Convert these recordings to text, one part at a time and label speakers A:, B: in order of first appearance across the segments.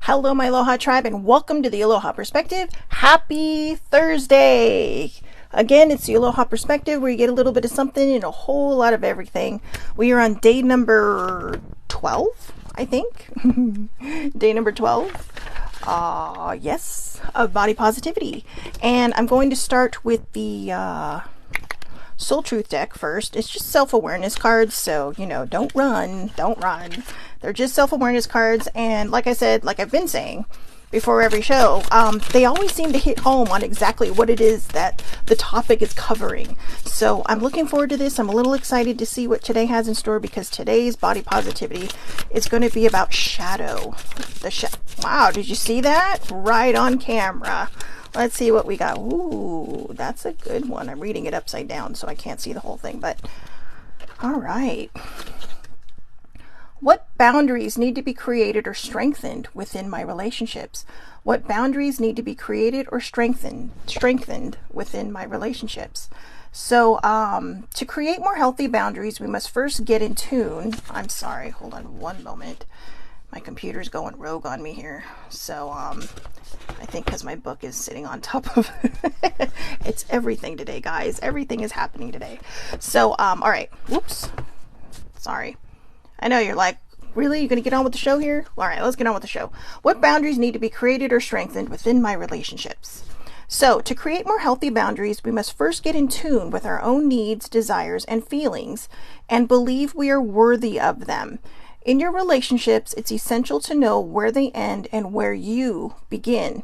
A: Hello, my Aloha tribe, and welcome to the Aloha Perspective. Happy Thursday! Again, it's the Aloha Perspective where you get a little bit of something and a whole lot of everything. We are on day number 12, I think. Day number 12. Yes, of body positivity. And I'm going to start with the Soul Truth deck first. It's just self-awareness cards, so, don't run. They're just self-awareness cards, and like I said, like I've been saying before every show, they always seem to hit home on exactly what it is that the topic is covering. So I'm looking forward to this. I'm a little excited to see what today has in store, because today's body positivity is going to be about shadow. Wow, did you see that? Right on camera. Let's see what we got. Ooh, that's a good one. I'm reading it upside down, so I can't see the whole thing, but all right. What boundaries need to be created or strengthened within my relationships? What boundaries need to be created or strengthened within my relationships? So, to create more healthy boundaries, we must first get in tune. I'm sorry, hold on one moment. My computer's going rogue on me here. So, I think because my book is sitting on top of it. It's everything today, guys. Everything is happening today. So, all right. Whoops. Sorry. I know you're like, really? You're going to get on with the show here? All right, let's get on with the show. What boundaries need to be created or strengthened within my relationships? So, to create more healthy boundaries, we must first get in tune with our own needs, desires, and feelings, and believe we are worthy of them. In your relationships, it's essential to know where they end and where you begin.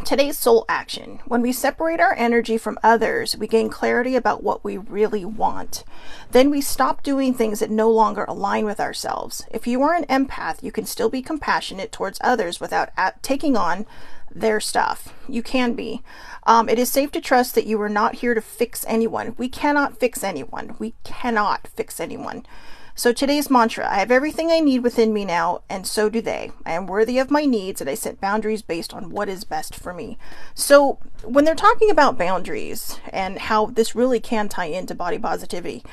A: Today's soul action. When we separate our energy from others, we gain clarity about what we really want. Then we stop doing things that no longer align with ourselves. If you are an empath, you can still be compassionate towards others without taking on their stuff. You can be. It is safe to trust that you are not here to fix anyone. We cannot fix anyone. We cannot fix anyone. So today's mantra: I have everything I need within me now, and so do they. I am worthy of my needs, and I set boundaries based on what is best for me. So when they're talking about boundaries and how this really can tie into body positivity,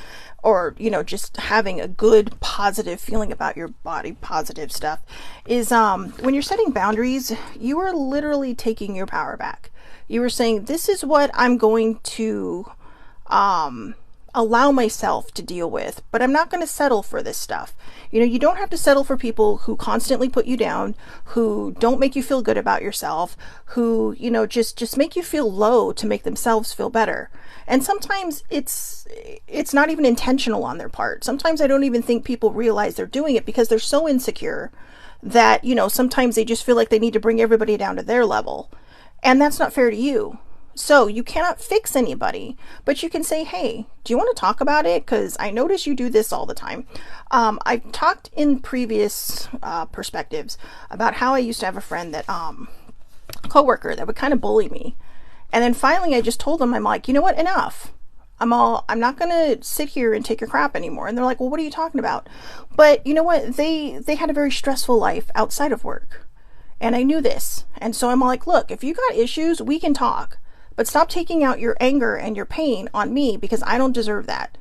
A: or, just having a good positive feeling about your body positive stuff, is when you're setting boundaries, you are literally taking your power back. You are saying, this is what I'm going to allow myself to deal with, but I'm not going to settle for this stuff. You don't have to settle for people who constantly put you down, who don't make you feel good about yourself, who, just make you feel low to make themselves feel better. And sometimes it's not even intentional on their part. Sometimes I don't even think people realize they're doing it because they're so insecure that, sometimes they just feel like they need to bring everybody down to their level. And that's not fair to you. So you cannot fix anybody, but you can say, hey, do you want to talk about it? Because I notice you do this all the time. I've talked in previous perspectives about how I used to have a friend that, coworker that would kind of bully me. And then finally I just told them, I'm like, you know what, enough. I'm not going to sit here and take your crap anymore. And they're like, well, what are you talking about? But you know what? They had a very stressful life outside of work. And I knew this. And so I'm like, look, if you got issues, we can talk. But stop taking out your anger and your pain on me, because I don't deserve that.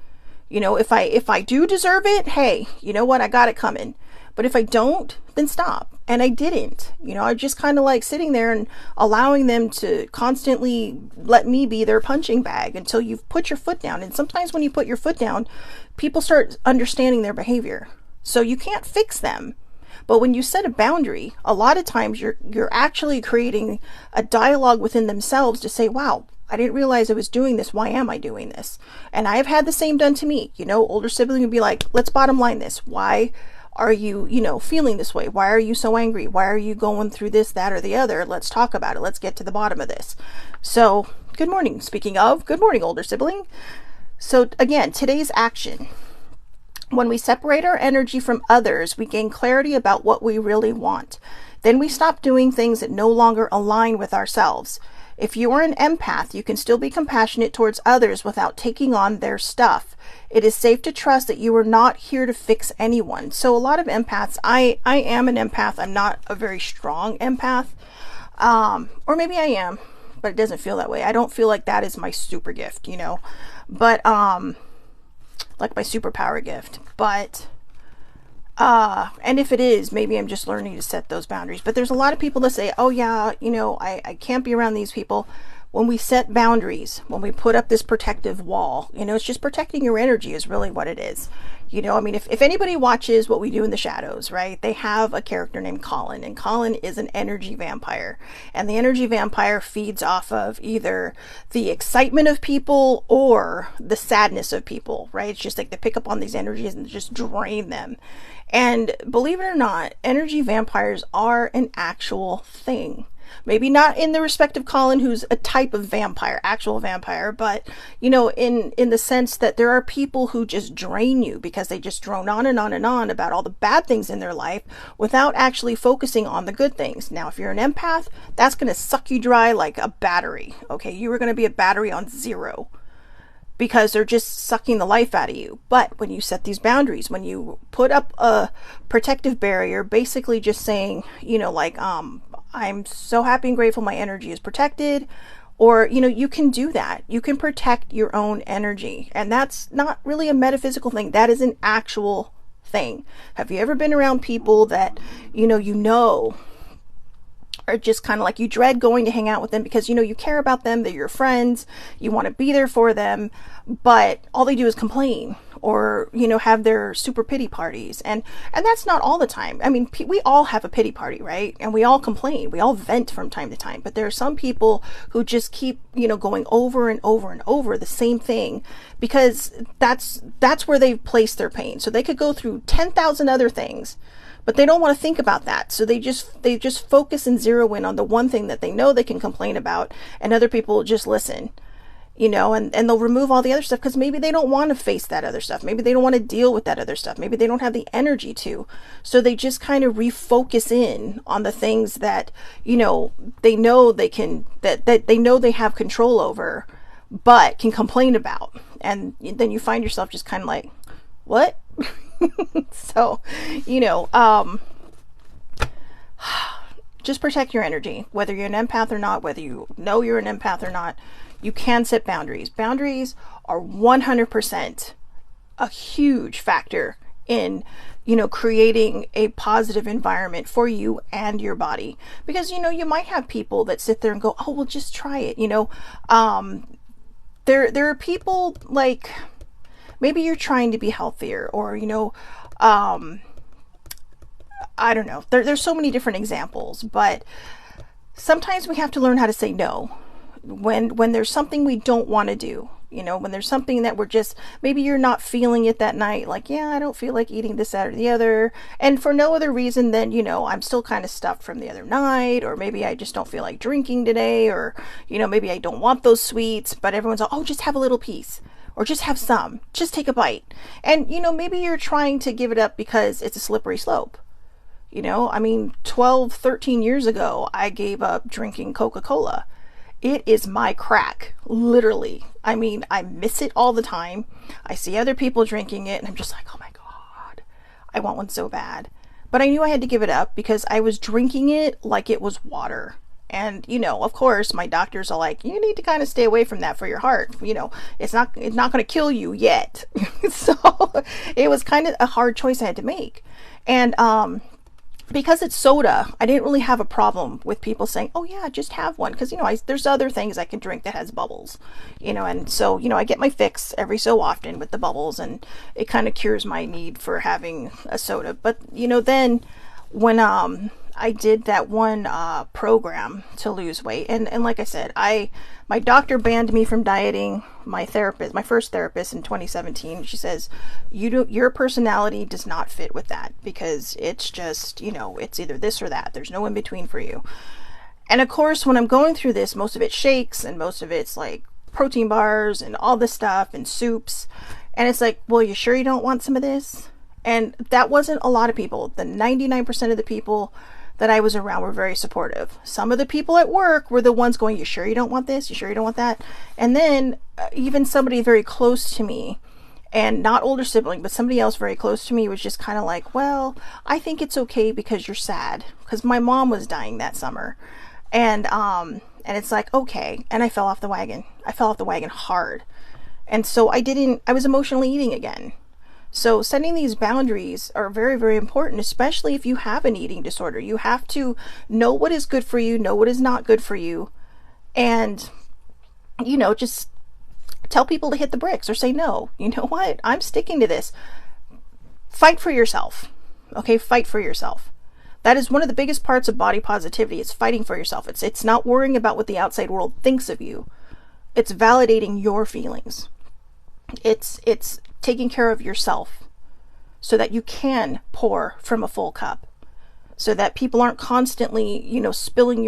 A: If I do deserve it, hey, you know what? I got it coming. But if I don't, then stop. And I didn't. I just kind of like sitting there and allowing them to constantly let me be their punching bag until you've put your foot down. And sometimes when you put your foot down, people start understanding their behavior. So you can't fix them. But when you set a boundary, a lot of times you're actually creating a dialogue within themselves to say, wow, I didn't realize I was doing this. Why am I doing this? And I have had the same done to me. Older sibling would be like, let's bottom line this. Why are you, feeling this way? Why are you so angry? Why are you going through this, that, or the other? Let's talk about it. Let's get to the bottom of this. So, good morning. Speaking of, good morning, older sibling. So again, today's action. When we separate our energy from others, we gain clarity about what we really want. Then we stop doing things that no longer align with ourselves. If you are an empath, you can still be compassionate towards others without taking on their stuff. It is safe to trust that you are not here to fix anyone. So a lot of empaths, I am an empath. I'm not a very strong empath. Or maybe I am, but it doesn't feel that way. I don't feel like that is my super gift, But, like my superpower gift. But And if it is, maybe I'm just learning to set those boundaries. But there's a lot of people that say, oh yeah, I can't be around these people. When we set boundaries, when we put up this protective wall, it's just protecting your energy is really what it is. I mean, if anybody watches What We Do in the Shadows, right, they have a character named Colin, and Colin is an energy vampire. And the energy vampire feeds off of either the excitement of people or the sadness of people, right? It's just like they pick up on these energies and just drain them. And believe it or not, energy vampires are an actual thing. Maybe not in the respect of Colin, who's a type of vampire, actual vampire, but in the sense that there are people who just drain you because they just drone on and on and on about all the bad things in their life without actually focusing on the good things. Now, if you're an empath, that's going to suck you dry like a battery. Okay, you are going to be a battery on zero, because they're just sucking the life out of you. But when you set these boundaries, when you put up a protective barrier, basically just saying, I'm so happy and grateful my energy is protected, or, you can do that. You can protect your own energy. And that's not really a metaphysical thing. That is an actual thing. Have you ever been around people that, are just kind of like, you dread going to hang out with them because you care about them, they're your friends, you want to be there for them, but all they do is complain or have their super pity parties, and that's not all the time. I mean, we all have a pity party, right? And we all complain, we all vent from time to time, but there are some people who just keep going over and over and over the same thing because that's where they've placed their pain. So they could go through 10,000 other things, but they don't want to think about that. So they just focus and zero in on the one thing that they know they can complain about, and other people just listen, and they'll remove all the other stuff because maybe they don't want to face that other stuff. Maybe they don't want to deal with that other stuff. Maybe they don't have the energy to. So they just kind of refocus in on the things that, they know they can, that they know they have control over, but can complain about. And then you find yourself just kind of like, what? So, just protect your energy, whether you're an empath or not, whether you know you're an empath or not. You can set boundaries. Boundaries are 100% a huge factor in, creating a positive environment for you and your body. Because, you might have people that sit there and go, oh, well, just try it. There are people like, maybe you're trying to be healthier, or, I don't know. There's so many different examples, but sometimes we have to learn how to say no when there's something we don't want to do. When there's something that we're just, maybe you're not feeling it that night, like, yeah, I don't feel like eating this, that, or the other, and for no other reason than, I'm still kind of stuffed from the other night, or maybe I just don't feel like drinking today, or, maybe I don't want those sweets, but everyone's like, oh, just have a little piece. Or just have some, just take a bite. And, maybe you're trying to give it up because it's a slippery slope. 12, 13 years ago, I gave up drinking Coca-Cola. It is my crack, literally. I miss it all the time. I see other people drinking it and I'm just like, oh my God, I want one so bad. But I knew I had to give it up because I was drinking it like it was water. And, of course, my doctors are like, you need to kind of stay away from that for your heart. It's not going to kill you yet. So it was kind of a hard choice I had to make. And, because it's soda, I didn't really have a problem with people saying, oh yeah, just have one. Cause there's other things I can drink that has bubbles, and so, I get my fix every so often with the bubbles, and it kind of cures my need for having a soda. But, then when, I did that one program to lose weight, and like I said, my doctor banned me from dieting. My first therapist in 2017, she says, your personality does not fit with that, because it's just, it's either this or that. There's no in between for you. And of course, when I'm going through this, most of it's shakes and most of it's like protein bars and all this stuff and soups. And it's like, well, you sure you don't want some of this? And that wasn't a lot of people. The 99% of the people that I was around were very supportive. Some of the people at work were the ones going, you sure you don't want this? You sure you don't want that? And then even somebody very close to me, and not older sibling, but somebody else very close to me, was just kind of like, well, I think it's okay because you're sad. Because my mom was dying that summer. And it's like, okay. And I fell off the wagon. I fell off the wagon hard. And so I was emotionally eating again. So setting these boundaries are very, very important, especially if you have an eating disorder. You have to know what is good for you, know what is not good for you, and, just tell people to hit the bricks or say, no, you know what? I'm sticking to this. Fight for yourself. Okay, fight for yourself. That is one of the biggest parts of body positivity. It's fighting for yourself. It's not worrying about what the outside world thinks of you. It's validating your feelings. It's taking care of yourself so that you can pour from a full cup. So that people aren't constantly, spilling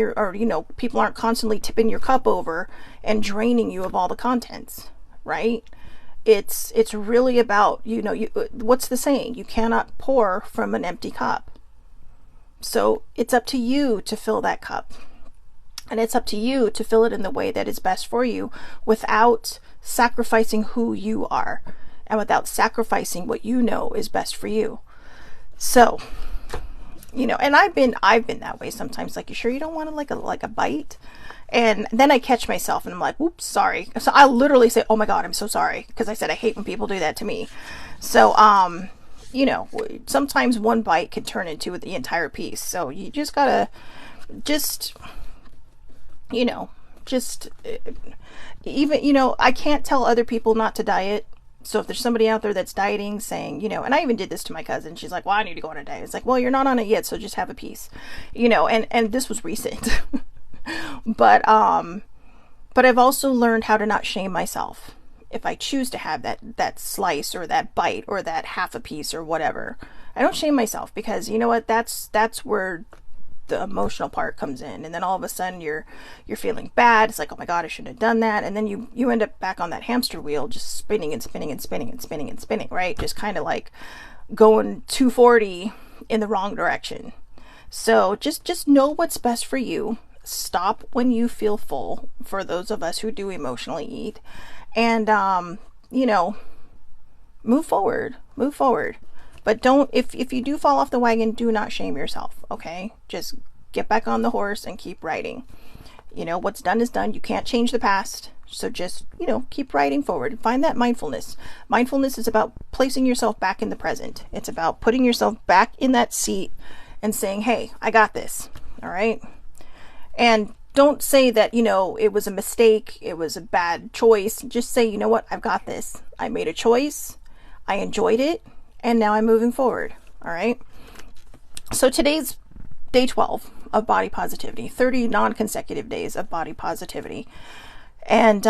A: people aren't constantly tipping your cup over and draining you of all the contents, right? It's really about, what's the saying? You cannot pour from an empty cup. So it's up to you to fill that cup. And it's up to you to fill it in the way that is best for you without sacrificing who you are and without sacrificing what you know is best for you. So, and I've been that way sometimes. Like, you sure you don't want like a bite? And then I catch myself and I'm like, whoops, sorry. So I literally say, oh my God, I'm so sorry. Because I said I hate when people do that to me. So, sometimes one bite can turn into the entire piece. So you just gotta, I can't tell other people not to diet. So if there's somebody out there that's dieting saying, and I even did this to my cousin, she's like, well, I need to go on a diet. It's like, well, you're not on it yet, so just have a piece, and this was recent. But I've also learned how to not shame myself if I choose to have that slice or that bite or that half a piece or whatever. I don't shame myself, because you know what, that's where the emotional part comes in, and then all of a sudden you're feeling bad. It's like, oh my God, I shouldn't have done that. And then you end up back on that hamster wheel, just spinning and spinning and spinning and spinning and spinning, right? Just kind of like going 240 in the wrong direction. So just know what's best for you. Stop when you feel full, for those of us who do emotionally eat, and move forward. But don't, if you do fall off the wagon, do not shame yourself, okay? Just get back on the horse and keep riding. What's done is done. You can't change the past. So just, keep riding forward. Find that mindfulness. Mindfulness is about placing yourself back in the present. It's about putting yourself back in that seat and saying, hey, I got this, all right? And don't say that, it was a mistake, it was a bad choice. Just say, you know what, I've got this. I made a choice. I enjoyed it. And now I'm moving forward. All right. So today's day 12 of body positivity, 30 non-consecutive days of body positivity. And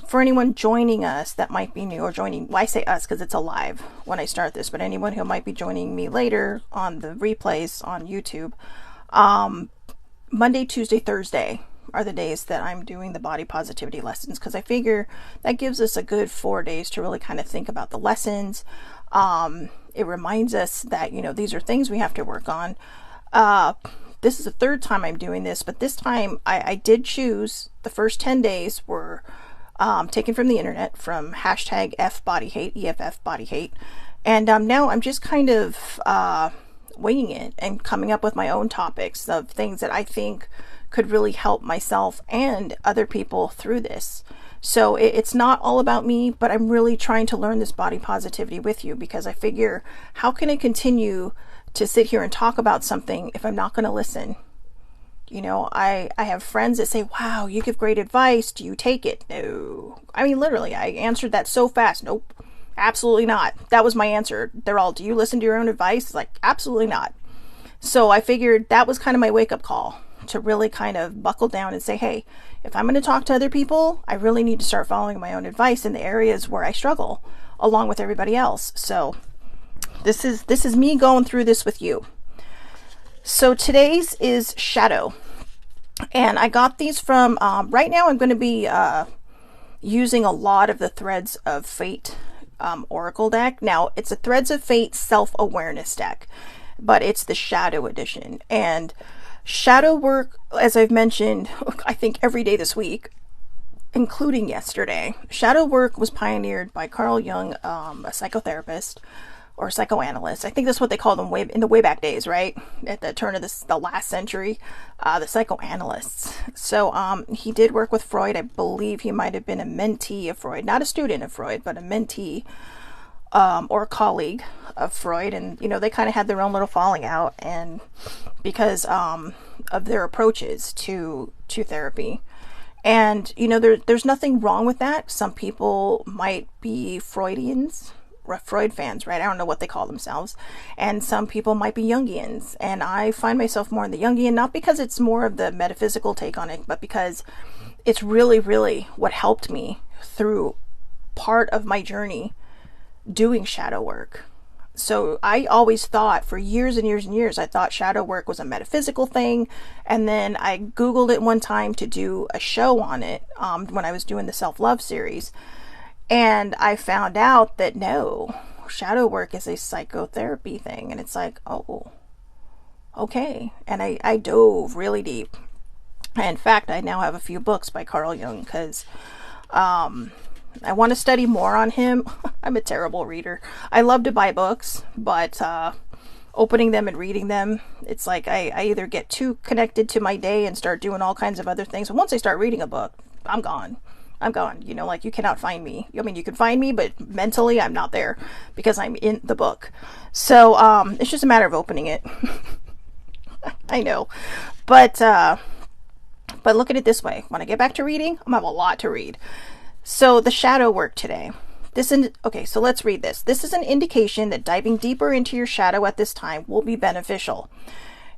A: for anyone joining us that might be new, or well, I say us because it's alive when I start this, but anyone who might be joining me later on the replays on YouTube, Monday, Tuesday, Thursday are the days that I'm doing the body positivity lessons, because I figure that gives us a good 4 days to really kind of think about the lessons. It reminds us that, these are things we have to work on. This is the third time I'm doing this, but this time I did choose, the first 10 days were taken from the internet, from hashtag #FBodyHate, EFF body hate. And now I'm just kind of winging it and coming up with my own topics of things that I think could really help myself and other people through this. So it's not all about me, but I'm really trying to learn this body positivity with you, because I figure, how can I continue to sit here and talk about something if I'm not going to listen? I have friends that say, wow, you give great advice. Do you take it? No. I mean, literally, I answered that so fast. Nope. Absolutely not. That was my answer. They're all, do you listen to your own advice? It's like, absolutely not. So I figured that was kind of my wake-up call, to really kind of buckle down and say, hey, if I'm going to talk to other people, I really need to start following my own advice in the areas where I struggle, along with everybody else. So this is me going through this with you. So today's is shadow, and I got these from, right now I'm going to be using a lot of the Threads of Fate Oracle deck. Now, it's a Threads of Fate self-awareness deck, but it's the shadow edition. And shadow work, as I've mentioned, I think every day this week, including yesterday, shadow work was pioneered by Carl Jung, a psychotherapist or psychoanalyst. I think that's what they called them in the way back days, right? At the turn of the last century, the psychoanalysts. So he did work with Freud. I believe he might have been a mentee of Freud, not a student of Freud, but a mentee or a colleague of Freud, and they kind of had their own little falling out, and because of their approaches to therapy. And there's nothing wrong with that. Some people might be Freudians, Freud fans, right? I don't know what they call themselves. And some people might be Jungians. And I find myself more in the Jungian, not because it's more of the metaphysical take on it, but because it's really, really what helped me through part of my journey doing shadow work. So I always thought for years and years and years, I thought shadow work was a metaphysical thing. And then I Googled it one time to do a show on it when I was doing the self-love series. And I found out that no, shadow work is a psychotherapy thing. And it's like, oh, okay. And I dove really deep. In fact, I now have a few books by Carl Jung because I want to study more on him. I'm a terrible reader. I love to buy books, but opening them and reading them, it's like I either get too connected to my day and start doing all kinds of other things. And once I start reading a book, I'm gone. Like you cannot find me. I mean, you can find me, but mentally I'm not there because I'm in the book. So it's just a matter of opening it. I know. But look at it this way. When I get back to reading, I'm gonna have a lot to read. So the shadow work today. Okay, so let's read this. This is an indication that diving deeper into your shadow at this time will be beneficial.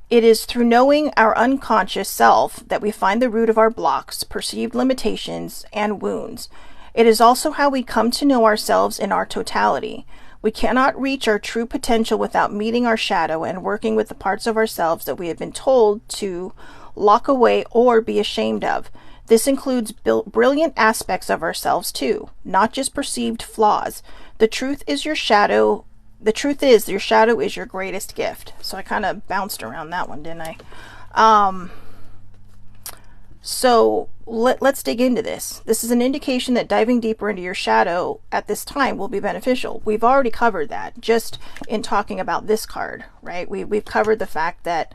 A: It is through knowing our unconscious self that we find the root of our blocks, perceived limitations, and wounds. It is also how we come to know ourselves in our totality. We cannot reach our true potential without meeting our shadow and working with the parts of ourselves that we have been told to lock away or be ashamed of. This includes brilliant aspects of ourselves too, not just perceived flaws. The truth is your shadow is your greatest gift. So I kind of bounced around that one, didn't I? So let's dig into this. This is an indication that diving deeper into your shadow at this time will be beneficial. We've already covered that just in talking about this card, right? We've covered the fact that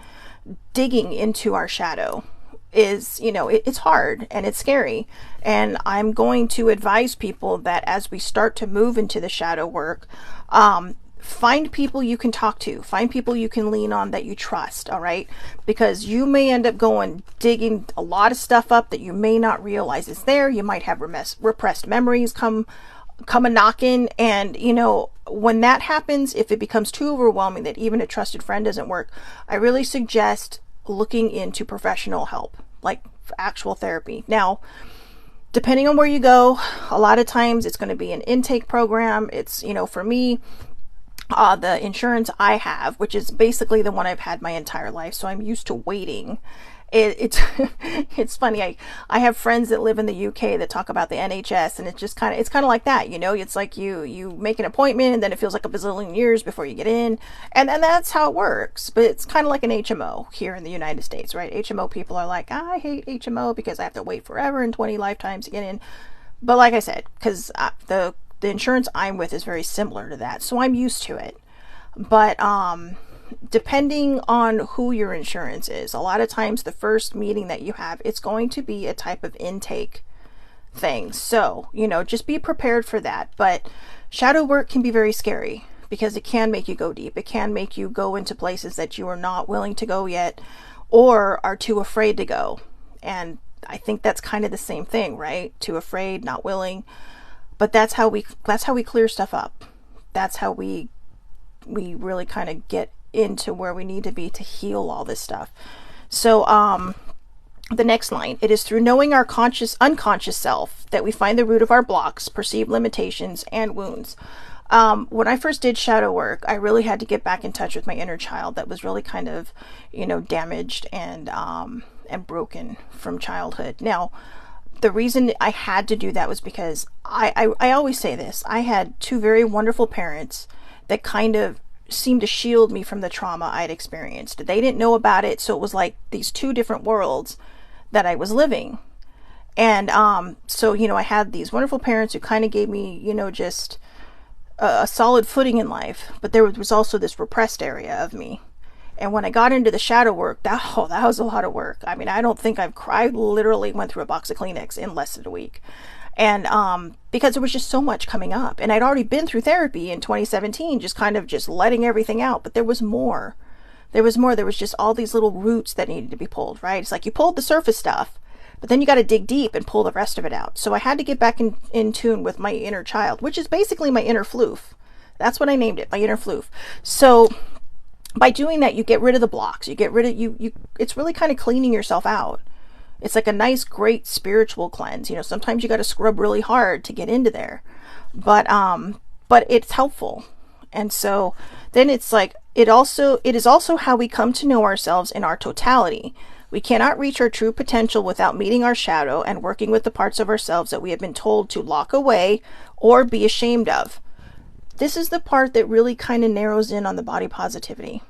A: digging into our shadow is, it's hard and it's scary. And I'm going to advise people that as we start to move into the shadow work, find people you can talk to, find people you can lean on that you trust, all right? Because you may end up digging a lot of stuff up that you may not realize is there. You might have repressed memories come a knocking, and when that happens, if it becomes too overwhelming that even a trusted friend doesn't work, I really suggest looking into professional help, like actual therapy. Now, depending on where you go, a lot of times it's going to be an intake program. It's, for me, the insurance I have, which is basically the one I've had my entire life, so I'm used to waiting. It's it's funny. I have friends that live in the UK that talk about the NHS, and it's kind of like that, It's like you make an appointment, and then it feels like a bazillion years before you get in, and that's how it works. But it's kind of like an HMO here in the United States, right? HMO people are like, I hate HMO because I have to wait forever and 20 lifetimes to get in. But like I said, because the insurance I'm with is very similar to that, so I'm used to it. But depending on who your insurance is, a lot of times the first meeting that you have, it's going to be a type of intake thing. So, just be prepared for that. But shadow work can be very scary because it can make you go deep. It can make you go into places that you are not willing to go yet or are too afraid to go. And I think that's kind of the same thing, right? Too afraid, not willing. But that's how we clear stuff up. That's how we really kind of get into where we need to be to heal all this stuff. So the next line, it is through knowing our unconscious self that we find the root of our blocks, perceived limitations, and wounds. When I first did shadow work, I really had to get back in touch with my inner child that was really kind of, damaged and broken from childhood. Now, the reason I had to do that was because I always say this. I had two very wonderful parents that kind of seemed to shield me from the trauma I'd experienced. They didn't know about it, so it was like these two different worlds that I was living. And so, I had these wonderful parents who kind of gave me, just a solid footing in life. But there was also this repressed area of me. And when I got into the shadow work, that was a lot of work. I mean, I don't think I've cried. Literally went through a box of Kleenex in less than a week. And because there was just so much coming up, and I'd already been through therapy in 2017, just kind of just letting everything out, but there was more. There was more. There was just all these little roots that needed to be pulled, right? It's like you pulled the surface stuff, but then you got to dig deep and pull the rest of it out. So I had to get back in tune with my inner child, which is basically my inner floof. That's what I named it, my inner floof. So by doing that, you get rid of the blocks. You get rid of you. It's really kind of cleaning yourself out. It's like a nice, great spiritual cleanse. You know, sometimes you got to scrub really hard to get into there, but it's helpful. And so then it's like, it is also how we come to know ourselves in our totality. We cannot reach our true potential without meeting our shadow and working with the parts of ourselves that we have been told to lock away or be ashamed of. This is the part that really kind of narrows in on the body positivity.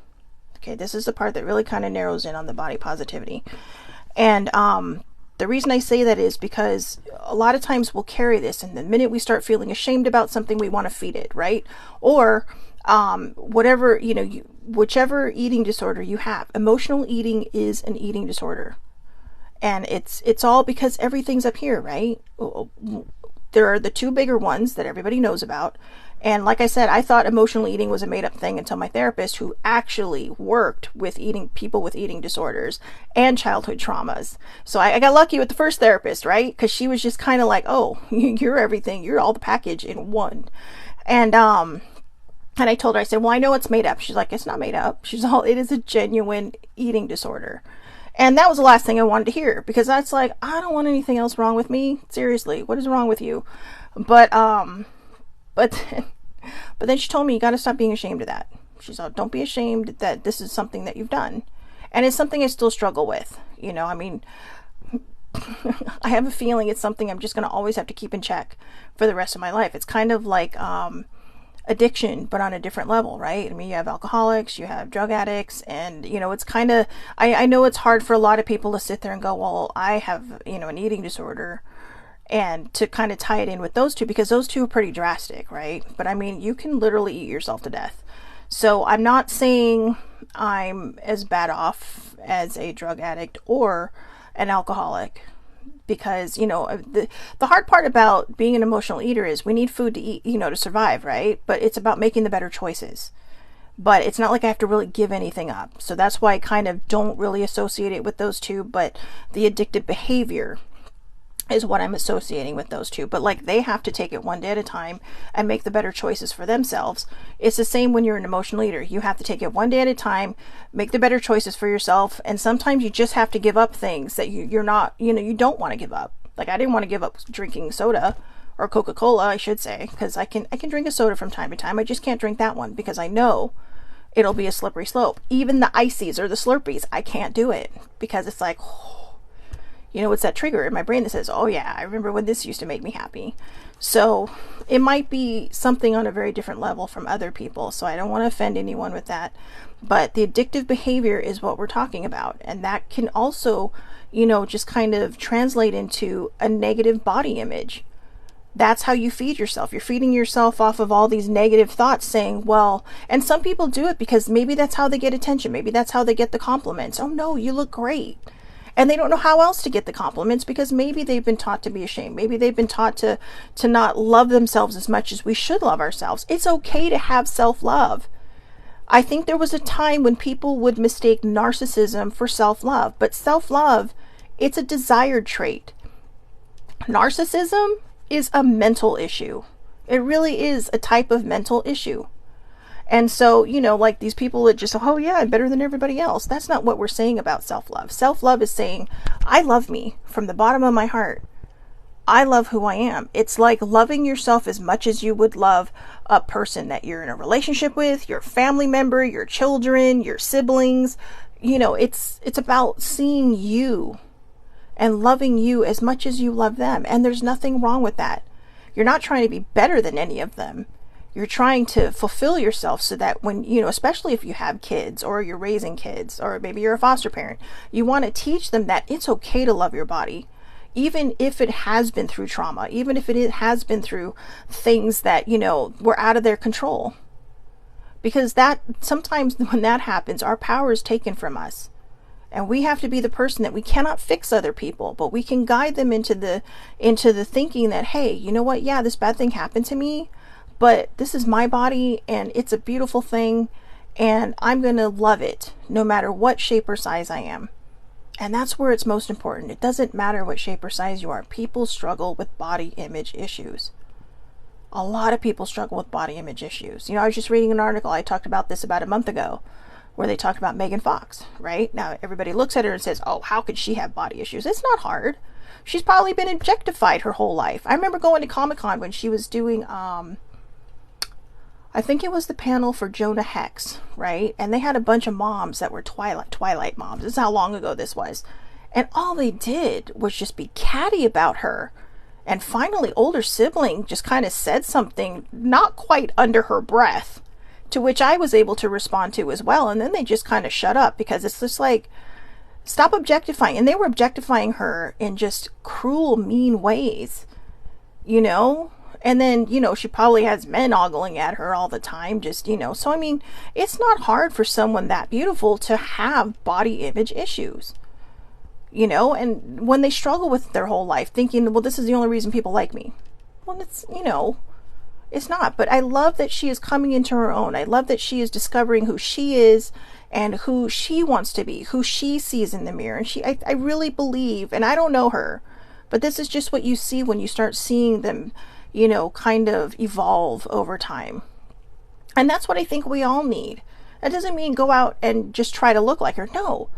A: Okay, this is the part that really kind of narrows in on the body positivity. And the reason I say that is because a lot of times we'll carry this, and the minute we start feeling ashamed about something, we want to feed it, right? Or whatever, whichever eating disorder you have, emotional eating is an eating disorder. And it's all because everything's up here, right? There are the two bigger ones that everybody knows about. And like I said, I thought emotional eating was a made up thing until my therapist, who actually worked with people with eating disorders and childhood traumas. So I got lucky with the first therapist, right? Because she was just kind of like, oh, you're everything. You're all the package in one. And I told her, I said, well, I know it's made up. She's like, it's not made up. It is a genuine eating disorder. And that was the last thing I wanted to hear, because that's like, I don't want anything else wrong with me. Seriously, what is wrong with you? But then she told me, you got to stop being ashamed of that. She's like, don't be ashamed that this is something that you've done. And it's something I still struggle with. I mean, I have a feeling it's something I'm just going to always have to keep in check for the rest of my life. It's kind of like addiction, but on a different level, right? I mean, you have alcoholics, you have drug addicts, and it's kind of, I know it's hard for a lot of people to sit there and go, well, I have, an eating disorder, and to kind of tie it in with those two, because those two are pretty drastic, right? But I mean, you can literally eat yourself to death. So I'm not saying I'm as bad off as a drug addict or an alcoholic, because the hard part about being an emotional eater is we need food to eat, to survive, right? But it's about making the better choices. But it's not like I have to really give anything up. So that's why I kind of don't really associate it with those two. But the addictive behavior is what I'm associating with those two. But like, they have to take it one day at a time and make the better choices for themselves. It's the same when you're an emotional eater. You have to take it one day at a time, make the better choices for yourself. And sometimes you just have to give up things that you're not, you don't want to give up. Like, I didn't want to give up drinking soda, or Coca-Cola, I should say, because I can drink a soda from time to time. I just can't drink that one because I know it'll be a slippery slope. Even the ices or the Slurpees, I can't do it because it's like, it's that trigger in my brain that says, oh yeah, I remember when this used to make me happy. So it might be something on a very different level from other people. So I don't want to offend anyone with that. But the addictive behavior is what we're talking about. And that can also, just kind of translate into a negative body image. That's how you feed yourself. You're feeding yourself off of all these negative thoughts, saying, well, and some people do it because maybe that's how they get attention. Maybe that's how they get the compliments. Oh no, you look great. And they don't know how else to get the compliments because maybe they've been taught to be ashamed. Maybe they've been taught to not love themselves as much as we should love ourselves. It's okay to have self-love. I think there was a time when people would mistake narcissism for self-love, but self-love, it's a desired trait. Narcissism is a mental issue. It really is a type of mental issue. And so, like these people that just, oh yeah, I'm better than everybody else. That's not what we're saying about self-love. Self-love is saying, I love me from the bottom of my heart. I love who I am. It's like loving yourself as much as you would love a person that you're in a relationship with, your family member, your children, your siblings. It's about seeing you and loving you as much as you love them. And there's nothing wrong with that. You're not trying to be better than any of them. You're trying to fulfill yourself so that when, especially if you have kids or you're raising kids or maybe you're a foster parent, you want to teach them that it's okay to love your body, even if it has been through trauma, even if it has been through things that, were out of their control. Because that sometimes when that happens, our power is taken from us. And we have to be the person that we cannot fix other people, but we can guide them into the thinking that, hey, you know what? Yeah, this bad thing happened to me, but this is my body and it's a beautiful thing and I'm going to love it no matter what shape or size I am. And that's where it's most important. It doesn't matter what shape or size you are. People struggle with body image issues. A lot of people struggle with body image issues. You know, I was just reading an article. I talked about this about a month ago where they talked about Megan Fox, right? Now, everybody looks at her and says, oh, how could she have body issues? It's not hard. She's probably been objectified her whole life. I remember going to Comic-Con when she was doing, I think it was the panel for Jonah Hex, right? And they had a bunch of moms that were Twilight moms. This is how long ago this was. And all they did was just be catty about her. And finally, older sibling just kind of said something not quite under her breath, to which I was able to respond to as well. And then they just kind of shut up because it's just like, stop objectifying. And they were objectifying her in just cruel, mean ways, you know? And then, you know, she probably has men ogling at her all the time, just, you know. So, I mean, it's not hard for someone that beautiful to have body image issues, you know? And when they struggle with their whole life thinking, well, this is the only reason people like me. Well, it's, you know, it's not. But I love that she is coming into her own. I love that she is discovering who she is and who she wants to be, who she sees in the mirror. And I really believe, and I don't know her, but this is just what you see when you start seeing them, you know, kind of evolve over time. And that's what I think we all need. That doesn't mean go out and just try to look like her. No.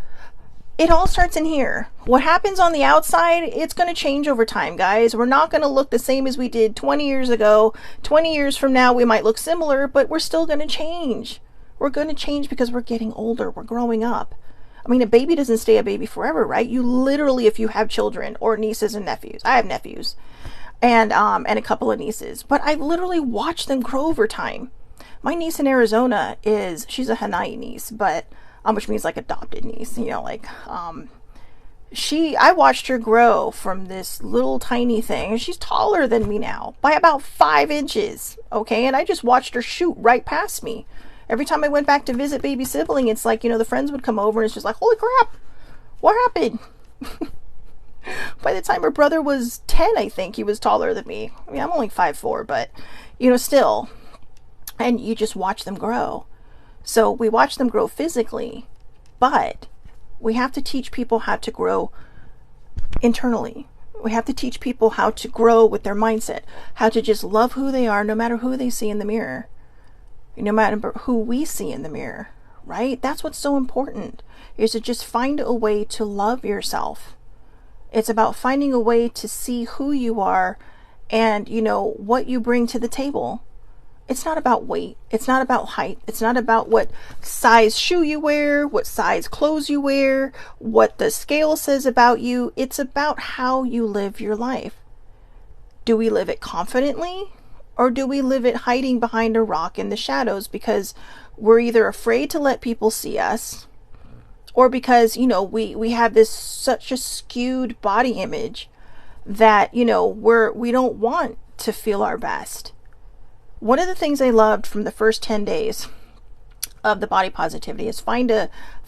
A: It all starts in here. What happens on the outside, it's going to change over time, guys. We're not going to look the same as we did 20 years ago. 20 years from now, we might look similar, but we're still going to change. We're going to change because we're getting older. We're growing up. I mean, a baby doesn't stay a baby forever, right? You literally, if you have children or nieces and nephews, I have nephews and a couple of nieces, but I literally watch them grow over time. My niece in Arizona she's a Hanai niece, but which means like adopted niece, you know, like, I watched her grow from this little tiny thing, and she's taller than me now by about 5 inches. Okay. And I just watched her shoot right past me. Every time I went back to visit baby sibling, it's like, you know, the friends would come over and it's just like, holy crap, what happened? By the time her brother was 10, I think he was taller than me. I mean, I'm only 5'4", but, you know, still. And you just watch them grow. So we watch them grow physically, but we have to teach people how to grow internally. We have to teach people how to grow with their mindset, how to just love who they are no matter who they see in the mirror, no matter who we see in the mirror, right? That's what's so important, is to just find a way to love yourself. It's about finding a way to see who you are and, you know, what you bring to the table. It's not about weight. It's not about height. It's not about what size shoe you wear, what size clothes you wear, what the scale says about you. It's about how you live your life. Do we live it confidently, or do we live it hiding behind a rock in the shadows because we're either afraid to let people see us, or because, you know, we have such a skewed body image that, you know, we don't want to feel our best. One of the things I loved from the first 10 days of the body positivity is find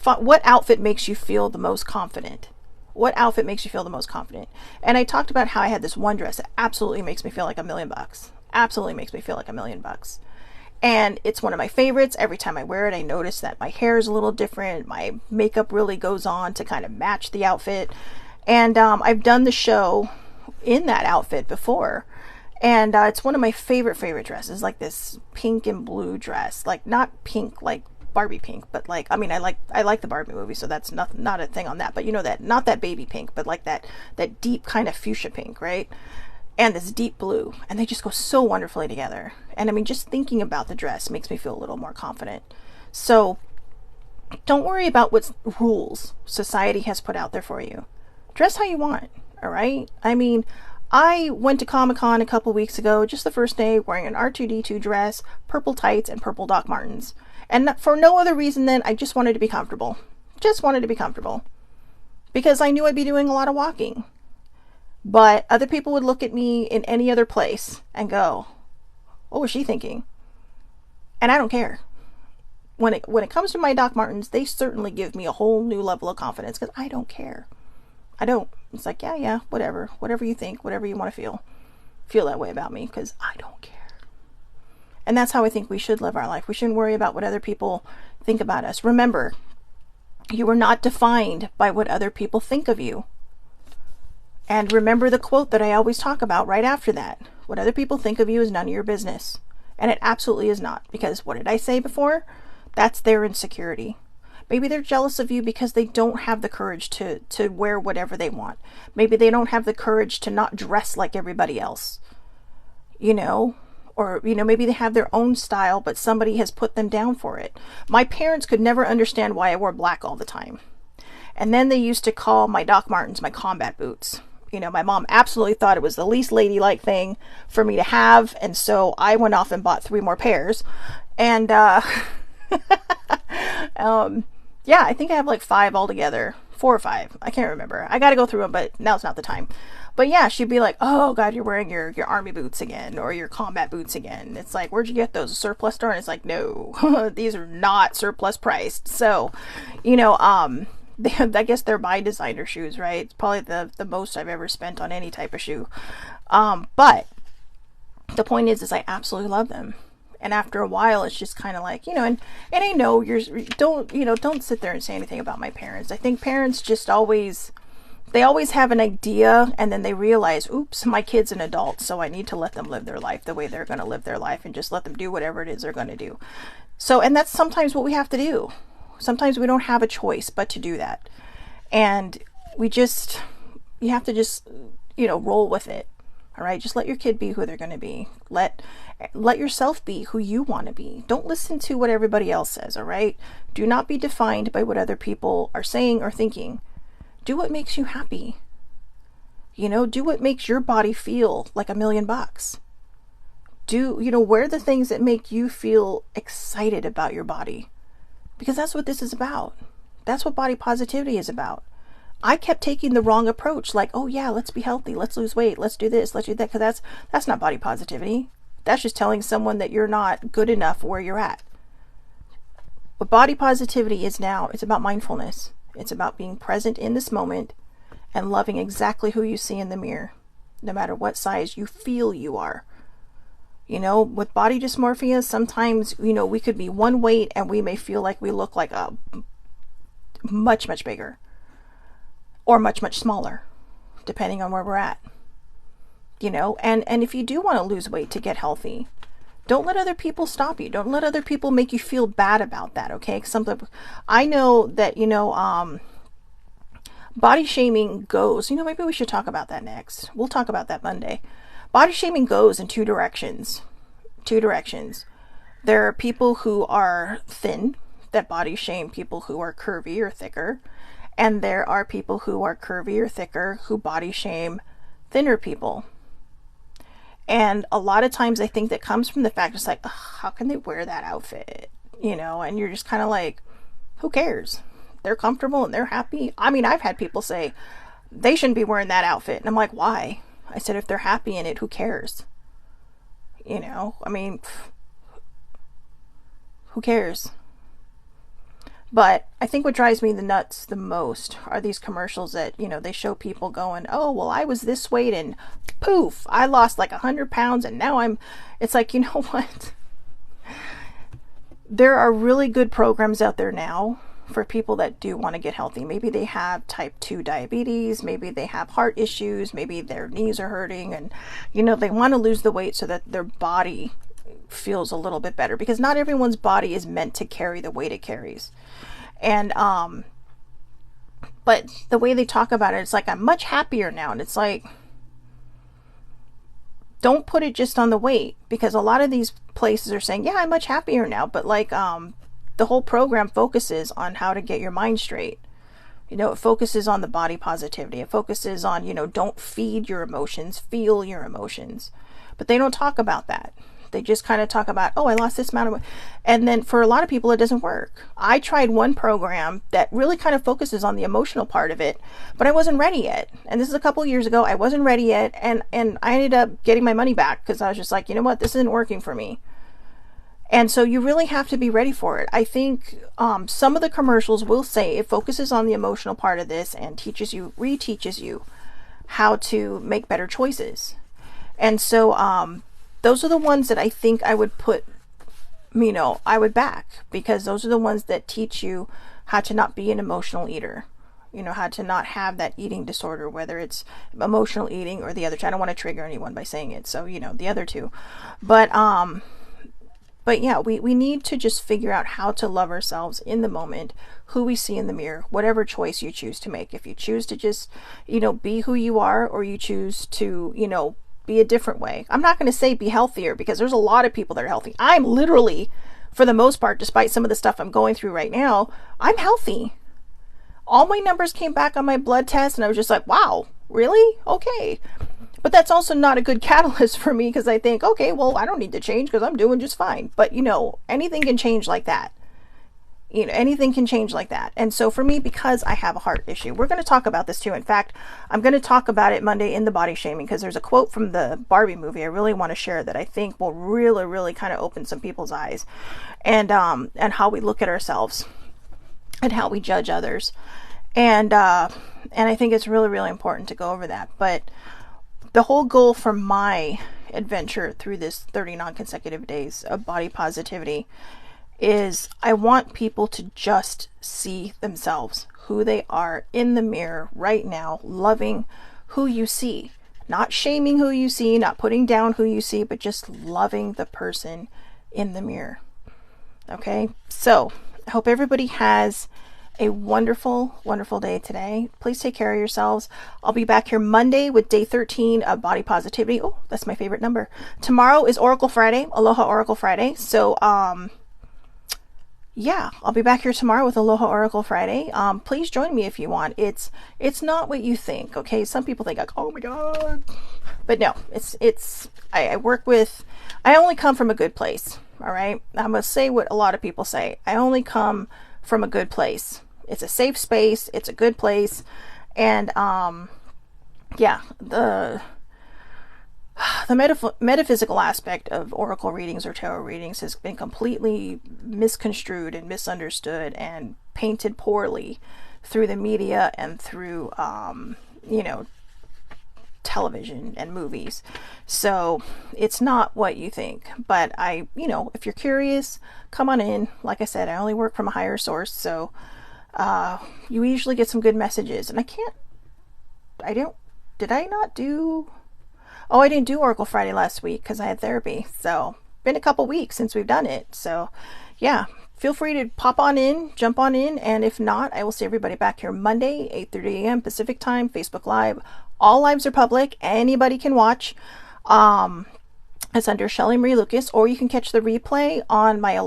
A: what outfit makes you feel the most confident. What outfit makes you feel the most confident? And I talked about how I had this one dress that absolutely makes me feel like $1 million. Absolutely makes me feel like $1 million. And it's one of my favorites. Every time I wear it, I notice that my hair is a little different. My makeup really goes on to kind of match the outfit. And I've done the show in that outfit before. And it's one of my favorite dresses, like this pink and blue dress, like not pink like Barbie pink, but like, I mean, I like the Barbie movie, so that's not a thing on that, but you know, that not that baby pink, but like that deep kind of fuchsia pink, right? And this deep blue, and they just go so wonderfully together. And I mean, just thinking about the dress makes me feel a little more confident. So don't worry about what rules society has put out there for you. Dress how you want, all right? I mean, I went to Comic-Con a couple weeks ago, just the first day, wearing an R2-D2 dress, purple tights, and purple Doc Martens. And for no other reason than I just wanted to be comfortable. Just wanted to be comfortable. Because I knew I'd be doing a lot of walking. But other people would look at me in any other place and go, what was she thinking? And I don't care. when it comes to my Doc Martens, they certainly give me a whole new level of confidence because I don't care. I don't. It's like, yeah, whatever you think, whatever you want to feel that way about me because I don't care. And that's how I think we should live our life. We shouldn't worry about what other people think about us. Remember, you are not defined by what other people think of you. And remember the quote that I always talk about right after that. What other people think of you is none of your business. And it absolutely is not. Because what did I say before? That's their insecurity. Maybe they're jealous of you because they don't have the courage to wear whatever they want. Maybe they don't have the courage to not dress like everybody else. You know? Or, you know, maybe they have their own style, but somebody has put them down for it. My parents could never understand why I wore black all the time. And then they used to call my Doc Martens my combat boots. You know, my mom absolutely thought it was the least ladylike thing for me to have. And so I went off and bought 3 more pairs. And, yeah, I think I have like 5 altogether. 4 or 5. I can't remember. I got to go through them, but now's not the time. But yeah, she'd be like, oh God, you're wearing your army boots again, or your combat boots again. It's like, where'd you get those? A surplus store? And it's like, no, these are not surplus priced. So, you know, I guess they're my designer shoes, right? It's probably the most I've ever spent on any type of shoe. But the point is I absolutely love them. And after a while, it's just kind of like, you know, and I know don't sit there and say anything about my parents. I think parents just always have an idea and then they realize, oops, my kid's an adult, so I need to let them live their life the way they're going to live their life and just let them do whatever it is they're going to do. So, and that's sometimes what we have to do. Sometimes we don't have a choice but to do that. And you have to just, you know, roll with it. All right. Just let your kid be who they're going to be. Let yourself be who you want to be. Don't listen to what everybody else says. All right. Do not be defined by what other people are saying or thinking. Do what makes you happy. You know, do what makes your body feel like $1,000,000. Wear the things that make you feel excited about your body. Because that's what this is about. That's what body positivity is about. I kept taking the wrong approach. Like, oh yeah, let's be healthy. Let's lose weight. Let's do this. Let's do that. Because that's not body positivity. That's just telling someone that you're not good enough where you're at. What body positivity is now, it's about mindfulness. It's about being present in this moment and loving exactly who you see in the mirror, no matter what size you feel you are. You know, with body dysmorphia, sometimes, you know, we could be one weight and we may feel like we look like a much, much bigger or much, much smaller, depending on where we're at. You know, and if you do want to lose weight to get healthy, don't let other people stop you. Don't let other people make you feel bad about that, okay? I know that, you know, body shaming goes, you know, maybe we should talk about that next. We'll talk about that Monday. Body shaming goes in 2 directions. 2 directions. There are people who are thin that body shame people who are curvy or thicker. And there are people who are curvy or thicker who body shame thinner people. And a lot of times I think that comes from the fact it's like, how can they wear that outfit? You know, and you're just kind of like, who cares? They're comfortable and they're happy. I mean, I've had people say they shouldn't be wearing that outfit. And I'm like, why? I said, if they're happy in it, who cares? You know, I mean, who cares? But I think what drives me the nuts the most are these commercials that, you know, they show people going, oh, well, I was this weight and poof, I lost like 100 pounds and now it's like, you know what? There are really good programs out there now for people that do want to get healthy. Maybe they have type 2 diabetes, maybe they have heart issues, maybe their knees are hurting and, you know, they want to lose the weight so that their body feels a little bit better because not everyone's body is meant to carry the weight it carries. And, but the way they talk about it, it's like, I'm much happier now. And it's like, don't put it just on the weight because a lot of these places are saying, yeah, I'm much happier now. But like, the whole program focuses on how to get your mind straight. You know, it focuses on the body positivity. It focuses on, you know, don't feed your emotions, feel your emotions. But they don't talk about that. They just kind of talk about, oh, I lost this amount of weight. And then for a lot of people, it doesn't work. I tried one program that really kind of focuses on the emotional part of it, but I wasn't ready yet. And this is a couple years ago. I wasn't ready yet. And I ended up getting my money back because I was just like, you know what? This isn't working for me. And so you really have to be ready for it. I think some of the commercials will say it focuses on the emotional part of this and reteaches you how to make better choices. And so those are the ones that I think I would put, I would back, because those are the ones that teach you how to not be an emotional eater. How to not have that eating disorder, whether it's emotional eating or the other two. I don't want to trigger anyone by saying it. So, the other two. But yeah, we need to just figure out how to love ourselves in the moment, who we see in the mirror, whatever choice you choose to make. If you choose to just, be who you are, or you choose to, be a different way. I'm not going to say be healthier, because there's a lot of people that are healthy. I'm literally, for the most part, despite some of the stuff I'm going through right now, I'm healthy. All my numbers came back on my blood test, and I was just like, wow, really? Okay. But that's also not a good catalyst for me, because I think, okay, well, I don't need to change because I'm doing just fine. But, anything can change like that. Anything can change like that. And so for me, because I have a heart issue, we're going to talk about this too. In fact, I'm going to talk about it Monday in the body shaming, because there's a quote from the Barbie movie I really want to share that I think will really, really kind of open some people's eyes, and how we look at ourselves and how we judge others. And I think it's really, really important to go over that. But the whole goal for my adventure through this 30 non-consecutive days of body positivity is I want people to just see themselves, who they are in the mirror right now, loving who you see, not shaming who you see, not putting down who you see, but just loving the person in the mirror. Okay, so I hope everybody has a wonderful, wonderful day today. Please take care of yourselves. I'll be back here Monday with day 13 of Body Positivity. Oh, that's my favorite number. Tomorrow is Oracle Friday, Aloha Oracle Friday. So, yeah, I'll be back here tomorrow with Aloha Oracle Friday. Please join me if you want. It's not what you think, okay? Some people think like, oh my God. But no, I only come from a good place, all right? I'm going to say what a lot of people say. I only come from a good place. It's a safe space. It's a good place. And, yeah, the metaphysical aspect of oracle readings or tarot readings has been completely misconstrued and misunderstood and painted poorly through the media and through, television and movies. So it's not what you think. But if you're curious, come on in. Like I said, I only work from a higher source, so you usually get some good messages. And I didn't do Oracle Friday last week because I had therapy. So been a couple weeks since we've done it. So yeah, feel free to pop on in, jump on in. And if not, I will see everybody back here Monday, 8:30 a.m. Pacific time, Facebook Live. All lives are public. Anybody can watch. It's under Shelley Marie Lucas, or you can catch the replay on my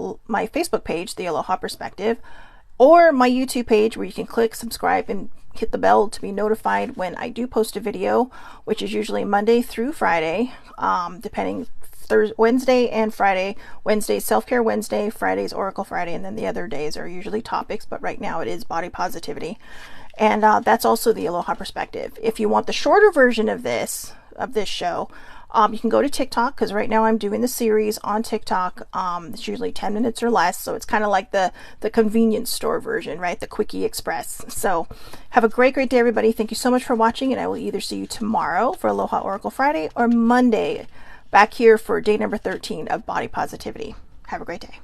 A: Facebook page, the Aloha Perspective, or my YouTube page, where you can click subscribe and hit the bell to be notified when I do post a video, which is usually Monday through Friday, depending Wednesday and Friday. Wednesday Self-Care Wednesday, Friday's Oracle Friday, and then the other days are usually topics, but right now it is body positivity. And that's also the Aloha Perspective. If you want the shorter version of this show, you can go to TikTok, because right now I'm doing the series on TikTok. It's usually 10 minutes or less, so it's kind of like the convenience store version, right? The Quickie Express. So have a great, great day, everybody. Thank you so much for watching, and I will either see you tomorrow for Aloha Oracle Friday or Monday back here for day number 13 of Body Positivity. Have a great day.